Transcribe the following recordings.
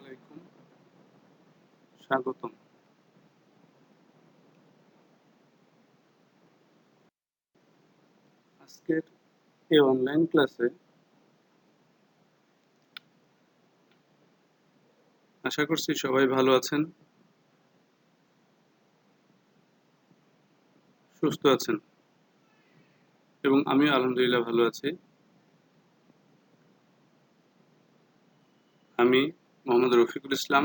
আলাইকুম, স্বাগতম। আজকের এই অনলাইন ক্লাসে আশা করছি সবাই ভালো আছেন, সুস্থ আছেন এবং আমিও আলহামদুলিল্লাহ ভালো আছি। আমি মোহাম্মদ রফিকুল ইসলাম,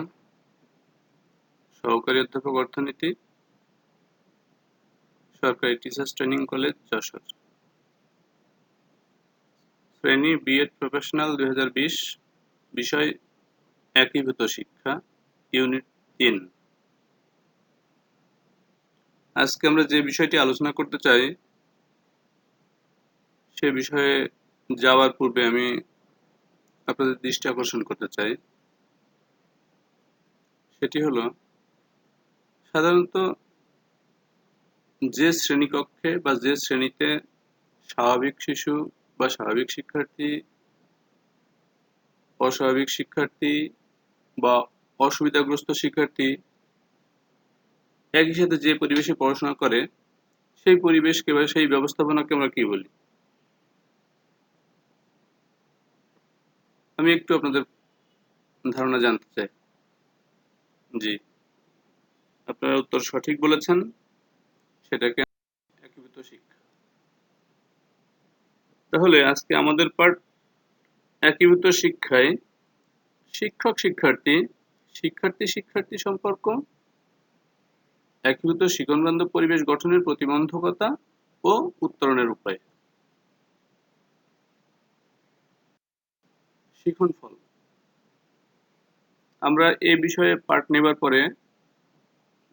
সহকারী অধ্যাপক অর্থনীতি, সরকারি টিচার্স ট্রেনিং কলেজ, যশোর। শ্রেণী বিএড প্রফেশনাল 2020, বিষয় একীভূত শিক্ষা, ইউনিট 3। আজকে আমরা যে বিষয়টি আলোচনা করতে চাই সে বিষয়ে যাওয়ার পূর্বে আমি আপনাদের দৃষ্টি আকর্ষণ করতে চাই। সেটি হলো, সাধারণত যে শ্রেণীকক্ষে বা যে শ্রেণীতে স্বাভাবিক শিশু বা স্বাভাবিক শিক্ষার্থী, অস্বাভাবিক শিক্ষার্থী বা অসুবিধাগ্রস্ত শিক্ষার্থী একই সাথে যে পরিবেশে পড়াশোনা করে সেই পরিবেশকে বা সেই ব্যবস্থাপনাকে আমরা কি বলি? আমি একটু আপনাদের ধারণা জানতে চাই। জি, আপনারা উত্তর সঠিক বলেছেন, সেটাকে একীভূত শিক্ষা। তাহলে আজকে আমাদের পাঠ একীভূত শিক্ষায় শিক্ষক শিক্ষার্থী, শিক্ষার্থী শিক্ষার্থী সম্পর্ক, একীভূত শিক্ষণবান্ধব পরিবেশ গঠনের প্রতিবন্ধকতা ও উত্তরণের উপায়। শিখন ফল। আমরা এই বিষয়ে পাঠ নেবার পরে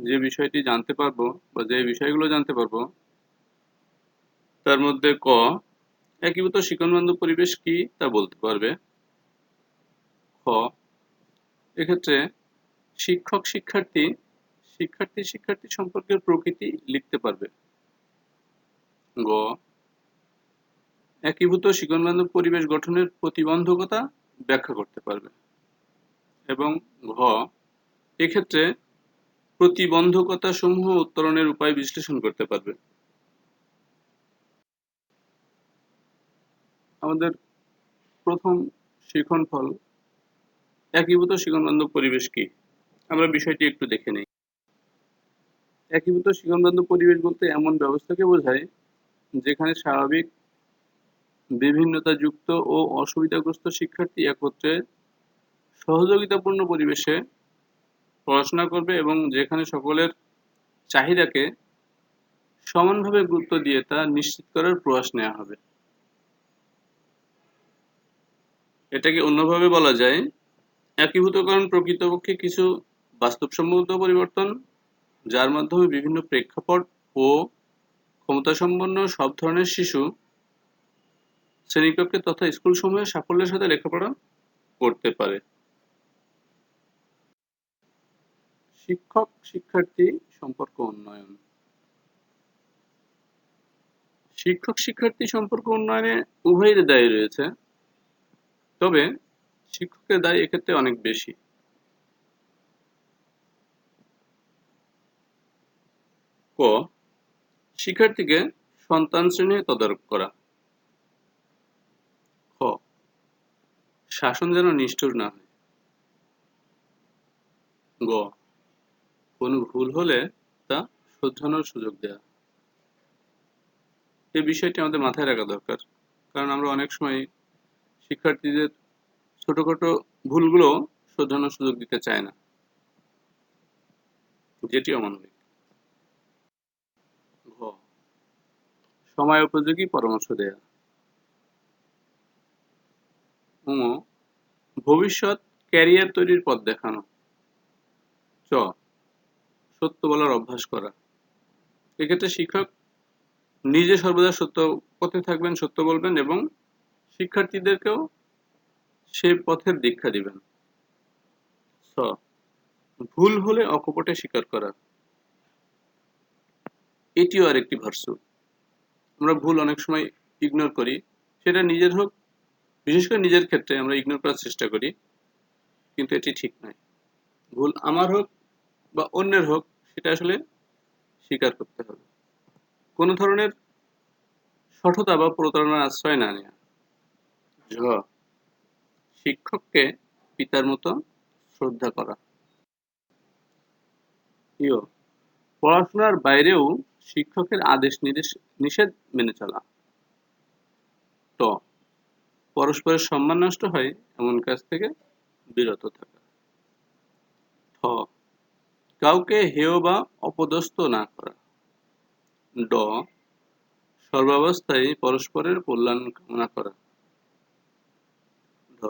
যে বিষয়টি জানতে পারবো বা যে বিষয়গুলো জানতে পারবো তার মধ্যে ক, একীভূত শিক্ষণবান্ধব পরিবেশ কি তা বলতে পারবে। খ, এক্ষেত্রে শিক্ষক শিক্ষার্থী, শিক্ষার্থী শিক্ষার্থী সম্পর্কের প্রকৃতি লিখতে পারবে। গ, একীভূত শিক্ষণবান্ধব পরিবেশ গঠনের প্রতিবন্ধকতা ব্যাখ্যা করতে পারবে। এবং ঘ, এক্ষেত্রে প্রতিবন্ধকতা সমূহ উত্তরণের উপায় বিশ্লেষণ করতে পারবে। আমাদের প্রথম শিখন ফল, একীভূত শিক্ষণবান্ধব পরিবেশ কি, আমরা বিষয়টি একটু দেখে নেই। একীভূত শিক্ষণবান্ধব পরিবেশ বলতে এমন ব্যবস্থাকে বোঝায় যেখানে স্বাভাবিক, বিভিন্নতাযুক্ত ও অসুবিধাগ্রস্ত শিক্ষার্থী একত্রে সহযোগিতাপূর্ণ পরিবেশে পড়াশোনা করবে এবং যেখানে সকলের চাহিদাকে সমানভাবে গুরুত্ব দিয়ে তা নিশ্চিত করার প্রয়াস নেওয়া হবে। এটাকে অন্যভাবে বলা যায়, একীভূতকরণ প্রকৃতপক্ষে কিছু বাস্তবসম্মত পরিবর্তন যার মাধ্যমে বিভিন্ন প্রেক্ষাপট ও ক্ষমতাসম্পন্ন সব ধরনের শিশু শ্রেণীকক্ষে তথা স্কুলসমূহে সাফল্যের সাথে লেখাপড়া করতে পারে। শিক্ষক শিক্ষার্থী সম্পর্ক উন্নয়ন। শিক্ষক শিক্ষার্থী সম্পর্ক উন্নয়নে উভয়ের দায়ী রয়েছে, তবে শিক্ষকের দায় এক্ষেত্রে অনেক বেশি। ক, শিক্ষার্থীকে সন্তান শ্রেণী তদারক করা। খ, শাসন যেন নিষ্ঠুর না হয়। গ, কোনো ভুল হলে তা শোধরানোর সুযোগ দেয়া। এই বিষয়টি আমাদের মাথায় রাখা দরকার, কারণ আমরা অনেক সময় শিক্ষার্থীদের ছোটখাটো ভুলগুলো শোধরানোর সুযোগ দিতে চায় না, যেটি অমানবিক। ঘ, সময় উপযোগী পরামর্শ দেয়া। ঙ, ভবিষ্যৎ ক্যারিয়ার তৈরির পথ দেখানো। চ, সত্য বলার অভ্যাস করা। এক্ষেত্রে শিক্ষক নিজে সর্বদা সত্য পথে থাকবেন, সত্য বলবেন এবং শিক্ষার্থীদেরকেও সেই পথের দীক্ষা দিবেন। ছ, ভুল হলে অকপটে স্বীকার করা। এটিও আরেকটি ভার্সু। আমরা ভুল অনেক সময় ইগনোর করি, সেটা নিজের হোক, বিশেষ করে নিজের ক্ষেত্রে আমরা ইগনোর করার চেষ্টা করি, কিন্তু এটি ঠিক নয়। ভুল আমার হোক বা অন্যের হোক, সেটা আসলে স্বীকার করতে হবে। কোনো ধরনের শঠতা বা প্রতারণার আশ্রয় না নেওয়া। ঝ, শিক্ষককে পিতার মতো শ্রদ্ধা করা। ইয়, পড়াশোনার বাইরেও শিক্ষকের আদেশ নিষেধ মেনে চলা। ট, পরস্পরের সম্মান নষ্ট হয় এমন কাজ থেকে বিরত থাকা। ঠ, কাউকে হেয় বা অপদস্থ না করা। ড, সর্বাবস্থায় পরস্পরের কল্যাণ কামনা করা। ঢ,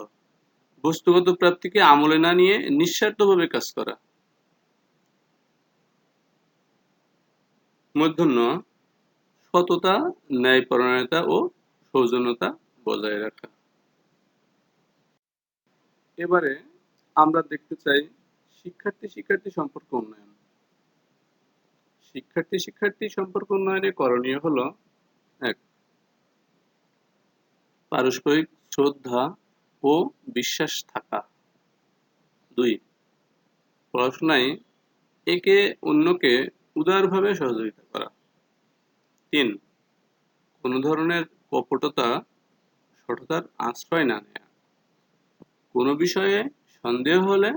বস্তুগত প্রাপ্তিকে আমলে না নিয়ে নিঃস্বার্থভাবে কাজ করা। মূর্ধন্য, সততা, ন্যায়পরায়ণতা ও সৌজন্যতা বজায় রাখা। এবারে আমরা দেখতে চাই শিক্ষার্থী সম্পর্ক উন্নয়ন। শিক্ষার্থী সম্পর্ক উন্নয়নে করণীয় হলো: ১, পারস্পরিক শ্রদ্ধা ও বিশ্বাস থাকা। ২, পড়াশোনায় একে অন্যকে উদারভাবে সহযোগিতা করা। ৩, কোনো ধরনের কপটতা, শঠতার আশ্রয় না নেওয়া। কোনো বিষয়ে সন্দেহ হলে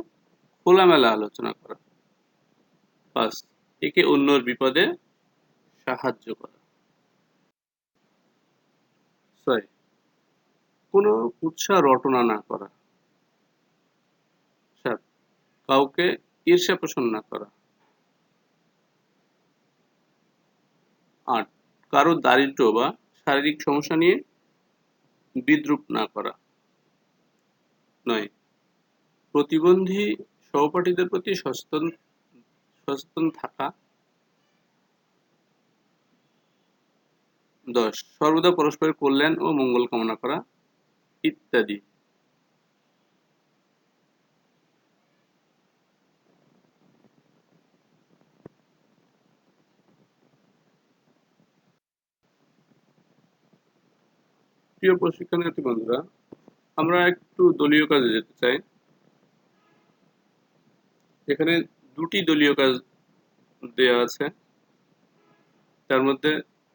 খোলামেলা আলোচনা করা। ৫, একে অন্যর বিপদে সাহায্য করা। ৬, কোনো কুৎসা রটনা না করা। ৭, কাউকে ঈর্ষা পোষণ না করা। ৮, কারো দারিদ্র্য বা শারীরিক সমস্যা নিয়ে বিদ্রূপ না করা। ৯, প্রতিবন্ধী সহপাঠীদের প্রতি সচেতন থাকা। ১০, সর্বদা পরস্পরের কল্যাণ ও মঙ্গল কামনা করা ইত্যাদি। প্রিয় প্রশিক্ষণার্থী বন্ধুরা, আমরা একটু দলীয় কাজে যেতে চাই। এখানে ২টি দলীয় কাজ দেয়া আছে। তার মধ্যে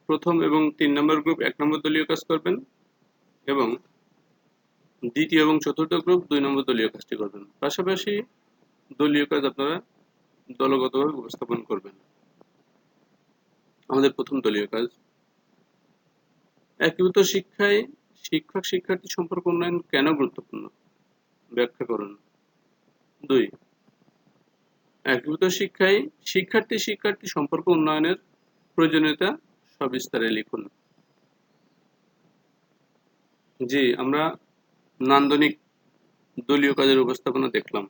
প্রথম এবং ৩ নম্বর গ্রুপ ১ নম্বর দলীয় কাজ করবেন এবং দ্বিতীয় এবং চতুর্থ গ্রুপ ২ নম্বর দলীয় কাজটি করবেন। পাশাপাশি দলীয় কাজ আপনারা দলগতভাবে উপস্থাপন করবেন। আমাদের প্রথম দলীয় কাজ: একীভূত শিক্ষায় শিক্ষক-শিক্ষার্থী সম্পর্ক উন্নয়ন কেন গুরুত্বপূর্ণ? ব্যাখ্যা করুন। ২, একীভূত শিক্ষায় শিক্ষার্থী সম্পর্ক উন্নয়নের প্রয়োজনীয়তা সবিস্তারে লিখুন। জি, আমরা নান্দনিক দলীয় কাজের উপস্থাপনা দেখলাম।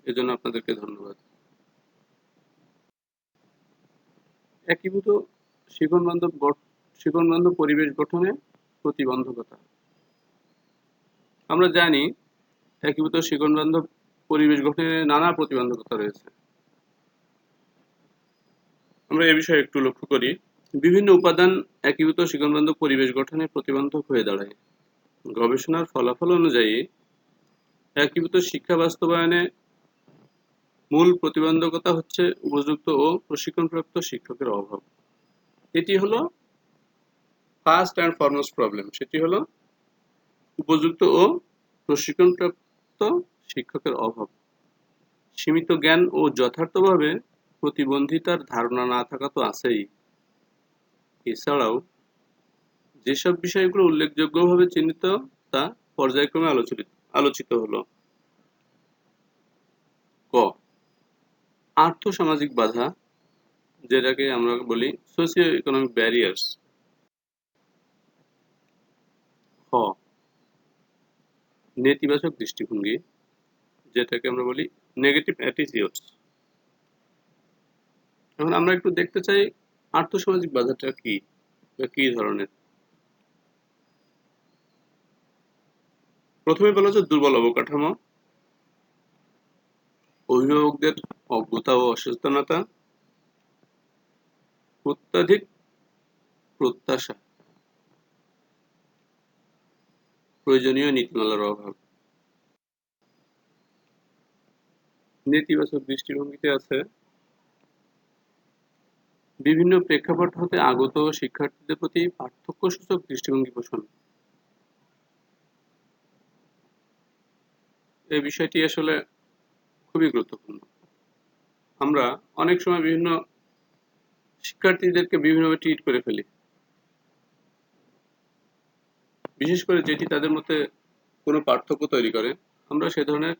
এজন্য আপনাদেরকে ধন্যবাদ। একীভূত শিক্ষণ-বান্ধব পরিবেশ গঠনে প্রতিবন্ধকতা। আমরা জানি একীভূত শিক্ষণ-বান্ধব পরিবেশ গঠনে নানা প্রতিবন্ধকতা রয়েছে। আমরা এ বিষয়ে একটু লক্ষ্য করি। বিভিন্ন উপাদান একীভূত শিক্ষণ-বান্ধব পরিবেশ গঠনে প্রতিবন্ধক হয়ে দাঁড়ায়। গবেষণার ফলাফল অনুযায়ী একীভূত শিক্ষা বাস্তবায়নে মূল প্রতিবন্ধকতা হচ্ছে উপযুক্ত ও প্রশিক্ষণপ্রাপ্ত শিক্ষকের অভাব। এটি হলো ফার্স্ট অ্যান্ড ফরমোস্ট প্রবলেম। সেটি হলো উপযুক্ত ও প্রশিক্ষণপ্রাপ্ত শিক্ষকের অভাব। সীমিত জ্ঞান ও যথার্থভাবে প্রতিবন্ধিতার ধারণা না থাকা তো আছেই। এছাড়াও যেসব বিষয়গুলো উল্লেখযোগ্যভাবে চিহ্নিত তা পর্যায়ক্রমে আলোচিত হলো। ক, আর্থ-সামাজিক বাধা, যেটাকে আমরা বলি সোশিও ইকোনমিক ব্যারিয়ার্স। খ, নেতিবাচক দৃষ্টিভঙ্গি, যেটাকে আমরা বলি নেগেটিভ অ্যাটিটিউডস। এখন আমরা একটু দেখতে চাই আর্থ-সামাজিক বাধাটা কি বা কি ধরনের। প্রথমে বলা হচ্ছে দুর্বল অবকাঠামো, অভিভাবকদের অজ্ঞতা ও অসচেতনতা, অত্যাধিক প্রত্যাশা, প্রয়োজনীয় নীতিমালার অভাব। নেতিবাচক দৃষ্টিভঙ্গিতে আছে বিভিন্ন প্রেক্ষাপট হতে আগত শিক্ষার্থীদের প্রতি পার্থক্যসূচক দৃষ্টিভঙ্গি পোষণ। এই বিষয়টি আসলে খুবই গুরুত্বপূর্ণ। আমরা অনেক সময় বিভিন্ন শিক্ষার্থীদেরকে বিভিন্নভাবে ট্রিট করে ফেলি, বিশেষ করে যেটি তাদের মধ্যে কোনো পার্থক্য তৈরি করে। আমরা সে ধরনের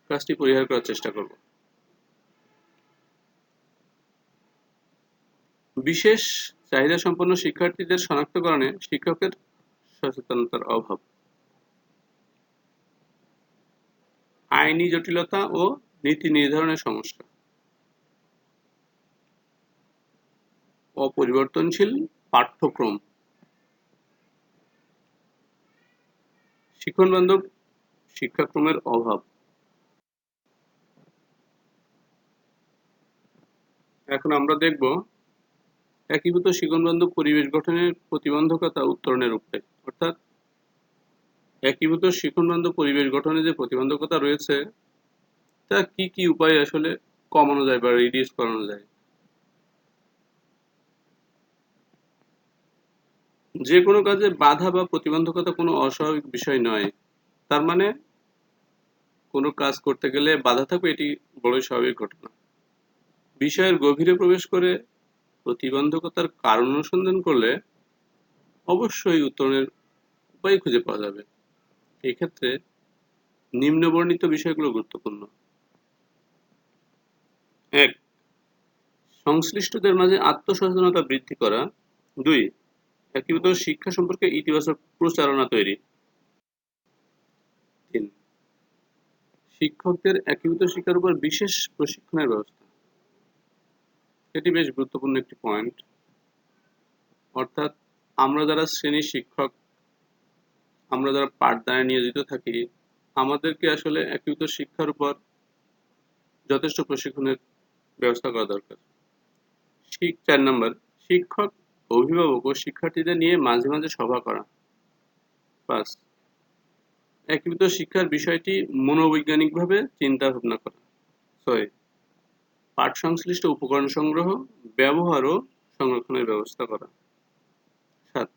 কাজটি পরিহার করার চেষ্টা করব। বিশেষ চাহিদা সম্পন্ন শিক্ষার্থীদের শনাক্তকরণে শিক্ষকের সচেতনতার অভাব, আইনি জটিলতা ও নীতি নির্ধারণের সমস্যা, অপরিবর্তনশীল পাঠ্যক্রম, শিক্ষণবান্ধব শিক্ষাক্রমের অভাব। এখন আমরা দেখব একীভূত শিক্ষণবান্ধব পরিবেশ গঠনের প্রতিবন্ধকতা উত্তরণের উপায়। অর্থাৎ একীভূত শিক্ষণবান্ধব পরিবেশ গঠনে যে প্রতিবন্ধকতা রয়েছে তা কি কি উপায়ে আসলে কমানো যায় বা রিডিউস করানো যায়। যে কোনো কাজে বাধা বা প্রতিবন্ধকতা কোনো অস্বাভাবিক বিষয় নয়। তার মানে কোনো কাজ করতে গেলে বাধা থাকবে, এটি বড়ই স্বাভাবিক ঘটনা। বিষয়ের গভীরে প্রবেশ করে প্রতিবন্ধকতার কারণ অনুসন্ধান করলে অবশ্যই উত্তরণের উপায় খুঁজে পাওয়া যাবে। এক্ষেত্রে নিম্নবর্ণিত বিষয়গুলো গুরুত্বপূর্ণ। ১. সংশ্লিষ্টদের মাঝে আত্মসচেতনতা বৃদ্ধি করা। ২. একীভূত শিক্ষা সম্পর্কে ইতিবাচক প্রচারণা তৈরি। ৩. শিক্ষকদের একীভূত শিক্ষার উপর বিশেষ প্রশিক্ষণের ব্যবস্থা। এটি বেশ গুরুত্বপূর্ণ একটি পয়েন্ট। অর্থাৎ আমরা যারা শ্রেণীর শিক্ষক, আমরা যারা পাঠদানে নিয়োজিত থাকি, আমাদেরকে আসলে একীভূত শিক্ষার উপর যথেষ্ট প্রশিক্ষণের ব্যবস্থা করা দরকার। ৪ নম্বর, শিক্ষক, অভিভাবক ও শিক্ষার্থীদের নিয়ে মাঝে মাঝে সভা করা। ৫. একীভূত শিক্ষার বিষয়টি মনোবৈজ্ঞানিকভাবে চিন্তা ভাবনা করা। ৬. পাঠ সংশ্লিষ্ট উপকরণ সংগ্রহ, ব্যবহার ও সংরক্ষণের ব্যবস্থা করা। ৭.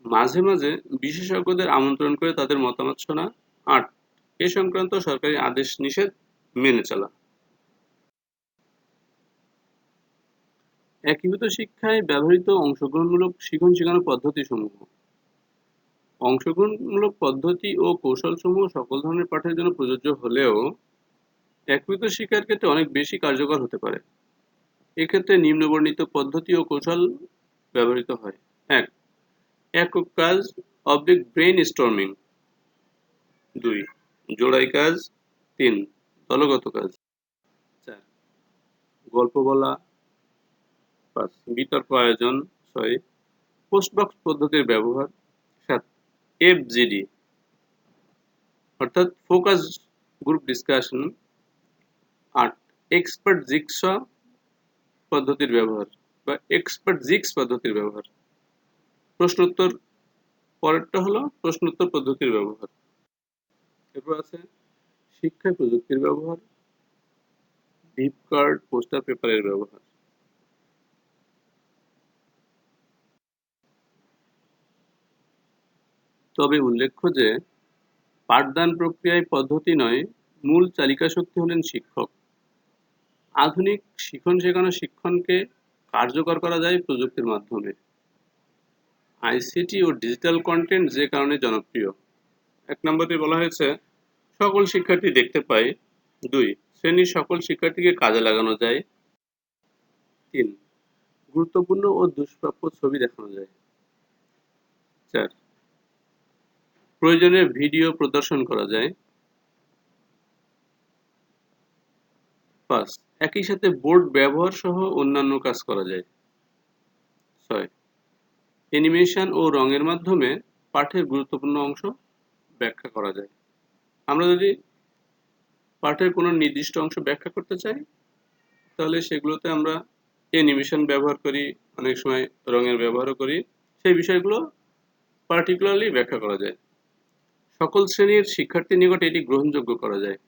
মাঝে মাঝে বিশেষজ্ঞদের আমন্ত্রণ করে তাদের মতামত শোনা। ৮. এ সংক্রান্ত সরকারি আদেশ নিষেধ মেনে চলা। একীভূত শিক্ষায় ব্যবহৃত অংশগ্রহণমূলক শিখন শেখানোর পদ্ধতিসমূহ। অংশগ্রহণমূলক পদ্ধতি ও কৌশলসমূহ সকল ধরনের পাঠের জন্য প্রযোজ্য হলেও একীভূত শিক্ষার ক্ষেত্রে অনেক বেশি কার্যকর হতে পারে। এক্ষেত্রে নিম্নবর্ণিত পদ্ধতি ও কৌশল ব্যবহৃত হয়। ১. একক কাজ ব্রেইন স্টর্মিং। ২. জোড়াই কাজ। ৩. দলগত কাজ। ৪. গল্প বলা। ৫. বিতর্ক আয়োজন। ৬. পোস্টবক্স পদ্ধতির ব্যবহার। ৭. এফজিডি অর্থাৎ focus group discussion. ৮. Expert jigsaw পদ্ধতির ব্যবহার বা এক্সপার্ট জিগস পদ্ধতির ব্যবহার। প্রশ্নোত্তর, পরেরটা হলো প্রশ্নোত্তর পদ্ধতির ব্যবহার। এরপর আছে শিক্ষায় প্রযুক্তির ব্যবহার, ভিপ কার্ড, পোস্টার পেপারের ব্যবহার। তবে উল্লেখ্য যে পাঠদান প্রক্রিয়ায় পদ্ধতি নয়, মূল চালিকা শক্তি হলেন শিক্ষক। আধুনিক শিখন শেখানো শিক্ষণকে কার্যকর করা যায় প্রযুক্তির মাধ্যমে। আইসিটি ও ডিজিটাল কন্টেন্ট যে কারণে জনপ্রিয়। ১ নম্বরে বলা হয়েছে সকল শিক্ষার্থী দেখতে পায়। ২. শ্রেণীর সকল শিক্ষার্থীকে কাজে লাগানো যায়। ৩. গুরুত্বপূর্ণ ও দুষ্প্রাপ্য ছবি দেখানো যায়। ৪. প্রয়োজনে ভিডিও প্রদর্শন করা যায়। ৫. একই সাথে বোর্ড ব্যবহার সহ অন্যান্য কাজ করা যায়। ৬. অ্যানিমেশন ও রঙের মাধ্যমে পাঠের গুরুত্বপূর্ণ অংশ ব্যাখ্যা করা যায়। আমরা যদি পাঠের কোনো নির্দিষ্ট অংশ ব্যাখ্যা করতে চাই তাহলে সেগুলোতে আমরা অ্যানিমেশন ব্যবহার করি, অনেক সময় রঙের ব্যবহারও করি। সেই বিষয়গুলো পার্টিকুলারলি ব্যাখ্যা করা যায়। সকল শ্রেণীর শিক্ষার্থীর নিকট এটি গ্রহণযোগ্য করা যায়।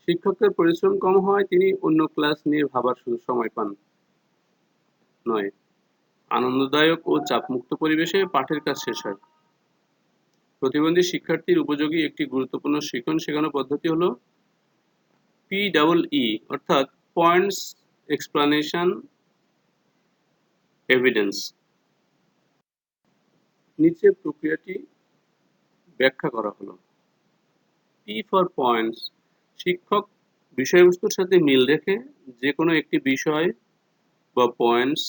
শিক্ষকের পরিশ্রম কম হওয়ায় তিনি অন্য ক্লাস নিয়ে ভাবার সময় পান। 9, আনন্দদায়ক ও চাপমুক্ত পরিবেশে পাঠের কাজ শেষ হয়। প্রতিবন্ধী শিক্ষার্থীর উপযোগী একটি গুরুত্বপূর্ণ শিখন শেখানো পদ্ধতি হলো PEE অর্থাৎ পয়েন্টস, এক্সপ্লানেশন, এভিডেন্স। নিচে প্রক্রিয়াটি ব্যাখ্যা করা হলো। P ফর পয়েন্টস, শিক্ষক বিষয়বস্তুর সাথে মিল রেখে যে কোনো একটি বিষয় বা পয়েন্টস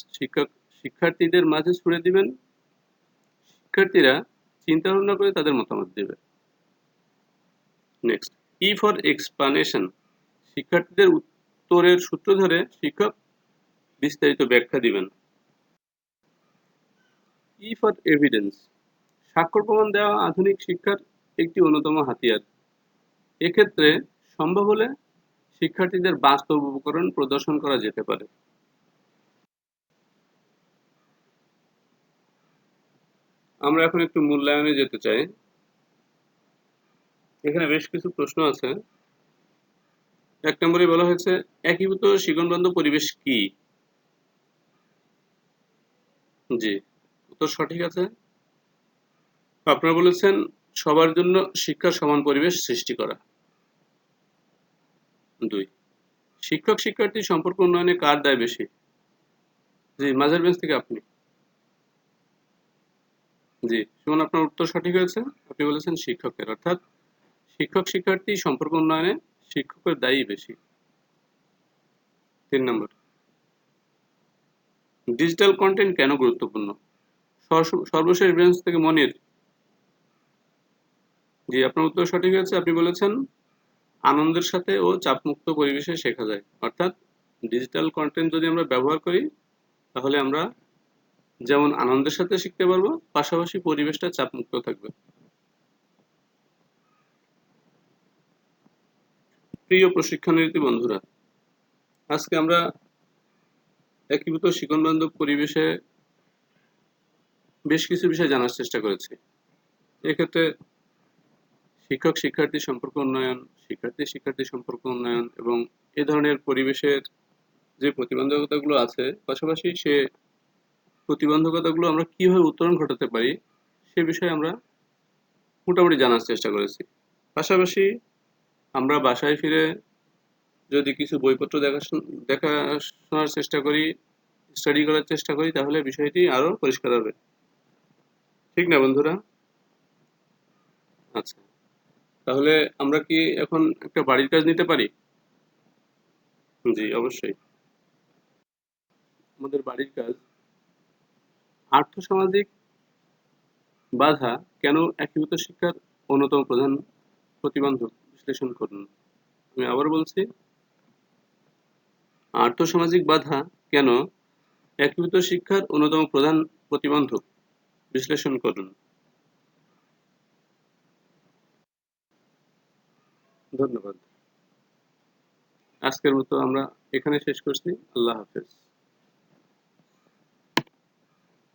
শিক্ষার্থীদের মাঝে ছুড়ে দিবেন। শিক্ষার্থীরা চিন্তা ভাবনা করে তাদের মতামত দেবে। নেক্সট, E ফর এক্সপ্লানেশন, শিক্ষার্থীদের উত্তরের সূত্র ধরে শিক্ষক বিস্তারিত ব্যাখ্যা দিবেন। E ফর এভিডেন্স, স্বাক্ষর প্রমাণ দেওয়া আধুনিক শিক্ষার একটি অন্যতম হাতিয়ার। এক্ষেত্রে সম্ভব হলে শিক্ষার্থীদের বাস্তব উপকরণ প্রদর্শন করা যেতে পারে। আমরা এখন একটু মূল্যায়নে যেতে চাই। এখানে বেশ কিছু প্রশ্ন আছে। 1 নম্বরে বলা হয়েছে একীভূত শিক্ষণবান্ধব পরিবেশ কি? জি, উত্তর সঠিক আছে। আপনারা বলেছেন সবার জন্য শিক্ষার সমান পরিবেশ সৃষ্টি করা। 2, শিক্ষক শিক্ষার্থী সম্পর্ক উন্নয়নে কার দায় বেশি? জি, মাঝের বেঞ্চ থেকে আপনি। জি, সুমন, আপনার উত্তর সঠিক হয়েছে। আপনি বলেছেন শিক্ষকের, অর্থাৎ শিক্ষক শিক্ষার্থী সম্পর্ক উন্নয়নে শিক্ষকের দায়ই বেশি। 3 নম্বর, ডিজিটাল কন্টেন্ট কেন গুরুত্বপূর্ণ? সর্বশেষ বেঞ্চ থেকে মনির। জি, আপনার উত্তর সঠিক হয়েছে। আপনি বলেছেন আনন্দের সাথে ও চাপমুক্ত পরিবেশে শেখা যায়, অর্থাৎ ডিজিটাল কন্টেন্ট যদি আমরা ব্যবহার করি তাহলে আমরা যেমন আনন্দের সাথে শিখতে পারবো, পাশাপাশি পরিবেশটা চাপমুক্ত থাকবে। প্রিয় প্রশিক্ষণার্থী বন্ধুরা, আজকে আমরা একীভূত শিক্ষণবান্ধব পরিবেশে বেশ কিছু বিষয় জানার চেষ্টা করেছি। এক্ষেত্রে শিক্ষক শিক্ষার্থী সম্পর্ক উন্নয়ন, শিক্ষার্থী শিক্ষার্থী সম্পর্ক উন্নয়ন এবং এ ধরনের পরিবেশের যে প্রতিবন্ধকতাগুলো আছে, পাশাপাশি সে প্রতিবন্ধকতাগুলো আমরা কিভাবে উত্তরণ ঘটাতে পারি সে বিষয়ে আমরা মোটামুটি জানার চেষ্টা করেছি। পাশাপাশি আমরা বাসায় ফিরে যদি কিছু বইপত্র দেখাশোনার চেষ্টা করি, স্টাডি করার চেষ্টা করি, তাহলে বিষয়টি আরো পরিষ্কার হবে। ঠিক না বন্ধুরা? আচ্ছা, তাহলে আমরা কি এখন একটা বাড়ির কাজ নিতে পারি? জি, অবশ্যই। আমাদের বাড়ির কাজ, আর্থসামাজিক বাধা কেন একীভূত শিক্ষার অন্যতম প্রধান প্রতিবন্ধক বিশ্লেষণ করুন। আমি আবার বলছি, আর্থসামাজিক বাধা কেন একীভূত শিক্ষার অন্যতম প্রধান প্রতিবন্ধক বিশ্লেষণ করুন। ধন্যবাদ। আজকের মতো আমরা এখানে শেষ করছি। আল্লাহ হাফেজ।